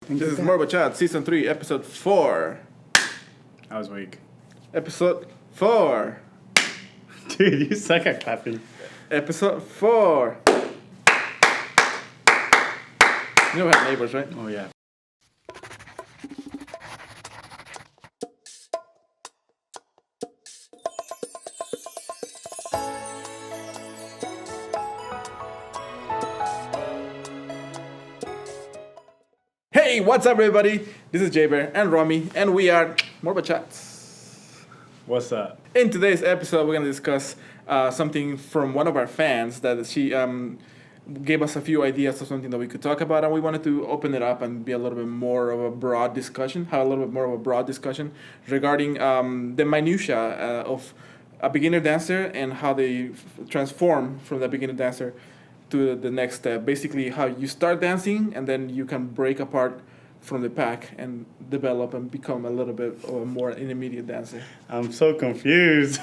This is More of a Chat, Season 3, Episode 4. I was weak. Episode 4. Dude, you suck at clapping. Episode 4. You know we have neighbors, right? Oh, yeah. Hey, what's up, everybody? This is JBear and Romi, and we are More of a Chat. What's up? In today's episode, we're going to discuss something from one of our fans that she gave us a few ideas of something that we could talk about, and we wanted to open it up and be a little bit more of a broad discussion, have a little bit more of a broad discussion regarding the minutiae of a beginner dancer and how they transform from the beginner dancer to the next step. Basically, how you start dancing and then you can break apart from the pack and develop and become a little bit of a more intermediate dancer. I'm so confused.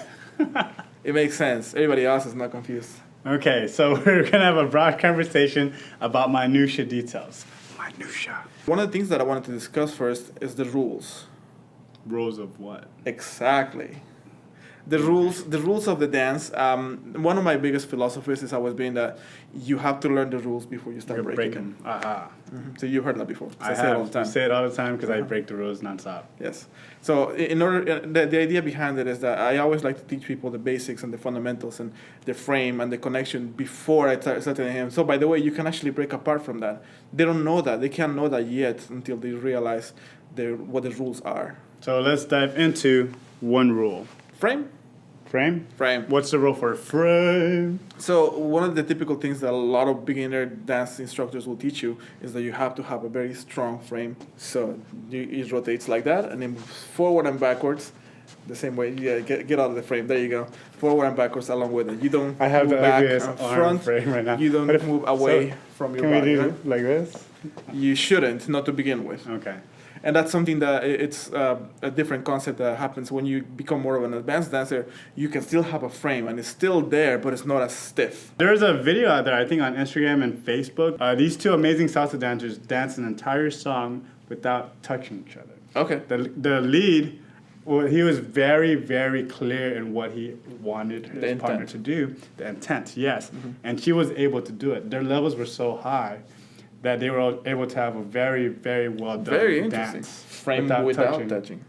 It makes sense. Everybody else is not confused. Okay, so we're going to have a broad conversation about minutia details. Minutia. One of the things that I wanted to discuss first is the rules. Rules of what? Exactly. The rules of the dance. One of my biggest philosophies has always been that you have to learn the rules before you start breaking them. Aha. Mm-hmm. So you've heard that before. I say it all the have. time. You say it all the time because I break the rules nonstop. Yes. So in order, the idea behind it is that I always like to teach people the basics and the fundamentals and the frame and the connection before I start telling him. So by the way, you can actually break apart from that. They don't know that. They can't know that yet until they realize what the rules are. So let's dive into one rule. Frame? Frame? Frame. What's the rule for frame? So one of the typical things that a lot of beginner dance instructors will teach you is that you have to have a very strong frame. So it rotates like that and then moves forward and backwards the same way. Yeah, get out of the frame. There you go. Forward and backwards along with it. You don't I have move the back ugliest and arm front. frame right now. You don't move away from your Can body. we do Right? like this? You shouldn't, not to begin with. Okay. And that's something that it's a different concept that happens when you become more of an advanced dancer. You can still have a frame and it's still there, but it's not as stiff. There's a video out there, I think on Instagram and Facebook. These two amazing salsa dancers dance an entire song without touching each other. Okay. The lead, well, he was very, very clear in what he wanted his partner to do. The intent, yes. Mm-hmm. And she was able to do it. Their levels were so high that they were able to have a very, very well done very interesting dance. Frame without touching.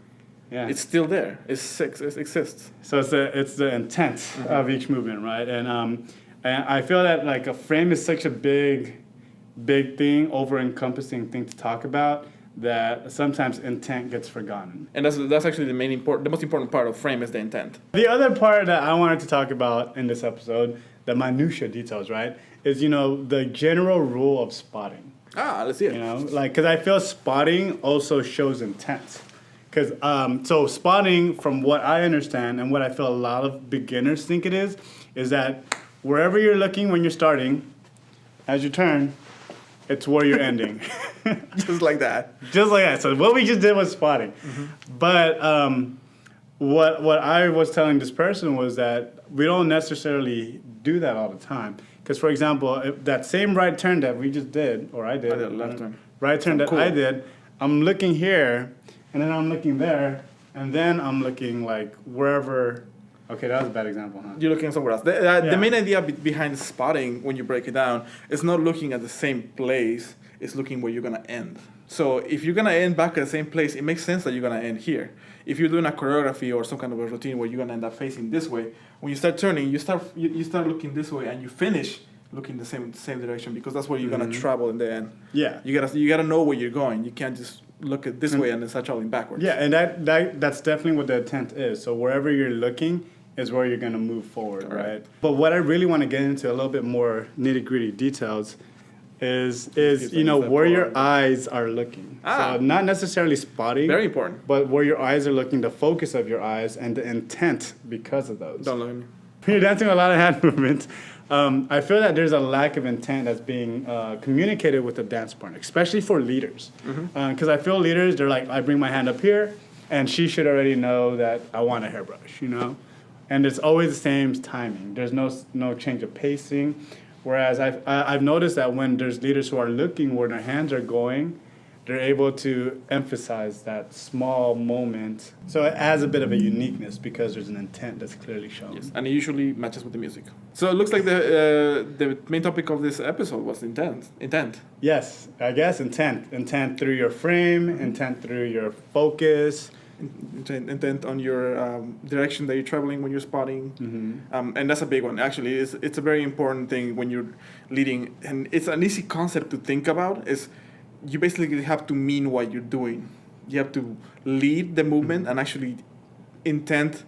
Yeah. It's still there. It exists. So it's the intent of each movement, right? And I feel that like a frame is such a big thing, over-encompassing thing to talk about, that sometimes intent gets forgotten. And that's actually the most important part of frame is the intent. The other part that I wanted to talk about in this episode, the minutia details, right, is, the general rule of spotting. Let's see it. Because I feel spotting also shows intent. Because so spotting, from what I understand and what I feel a lot of beginners think it is that wherever you're looking when you're starting, as you turn, it's where you're ending. Just like that. Just like that. So what we just did was spotting. Mm-hmm. But what I was telling this person was that we don't necessarily do that all the time. Because, for example, if that same right turn that we just did, or I did left turn. Right turn that cool. I did, I'm looking here, and then I'm looking there, and then I'm looking like wherever. Okay, that was a bad example, huh? You're looking somewhere else. The main idea behind spotting, when you break it down, is not looking at the same place. It's looking where you're going to end. So if you're going to end back at the same place, it makes sense that you're going to end here. If you're doing a choreography or some kind of a routine where you're going to end up facing this way, when you start turning, you start looking this way, and you finish looking the same direction, because that's where you're going to travel in the end. Yeah. You gotta know where you're going. You can't just look at this way and then start traveling backwards. Yeah, and that's definitely what the intent is. So wherever you're looking is where you're going to move forward, right? But what I really want to get into a little bit more nitty-gritty details is where your eyes are looking. So not necessarily spotting. Very important. But where your eyes are looking, the focus of your eyes, and the intent because of those. Don't look at me. When you're dancing with a lot of hand movements, I feel that there's a lack of intent that's being communicated with the dance partner, especially for leaders. Because I feel leaders, they're like, I bring my hand up here, and she should already know that I want a hairbrush, And it's always the same timing. There's no change of pacing. Whereas I've noticed that when there's leaders who are looking where their hands are going, they're able to emphasize that small moment. So it adds a bit of a uniqueness because there's an intent that's clearly shown. Yes, and it usually matches with the music. So it looks like the main topic of this episode was intent. Intent. Yes, I guess intent. Intent through your frame, intent through your focus. Intent on your direction that you're traveling when you're spotting. Mm-hmm. And that's a big one. Actually, it's a very important thing when you're leading. And it's an easy concept to think about is you basically have to mean what you're doing. You have to lead the movement and actually intend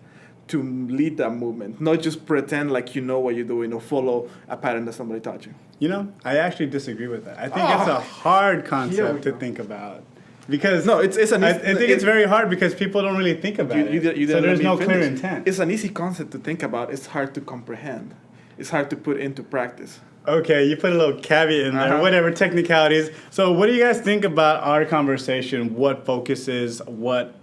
to lead that movement, not just pretend like you know what you're doing or follow a pattern that somebody taught you. You know, I actually disagree with that. I think it's a hard concept to think about. Because no, it's an. I think it's very hard because people don't really think about it. So there's no clear intent. It's an easy concept to think about. It's hard to comprehend. It's hard to put into practice. Okay, you put a little caveat in there, whatever technicalities. So what do you guys think about our conversation? What focus is, what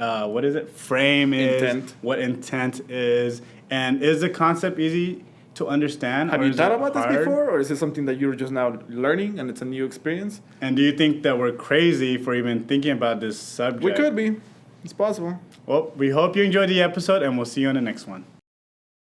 is it? Frame is, intent. What intent is, and is the concept easy to understand? Have you thought about this before, or is it something that you're just now learning and it's a new experience? And do you think that we're crazy for even thinking about this subject? We could be. It's possible. Well, we hope you enjoyed the episode, and we'll see you on the next one.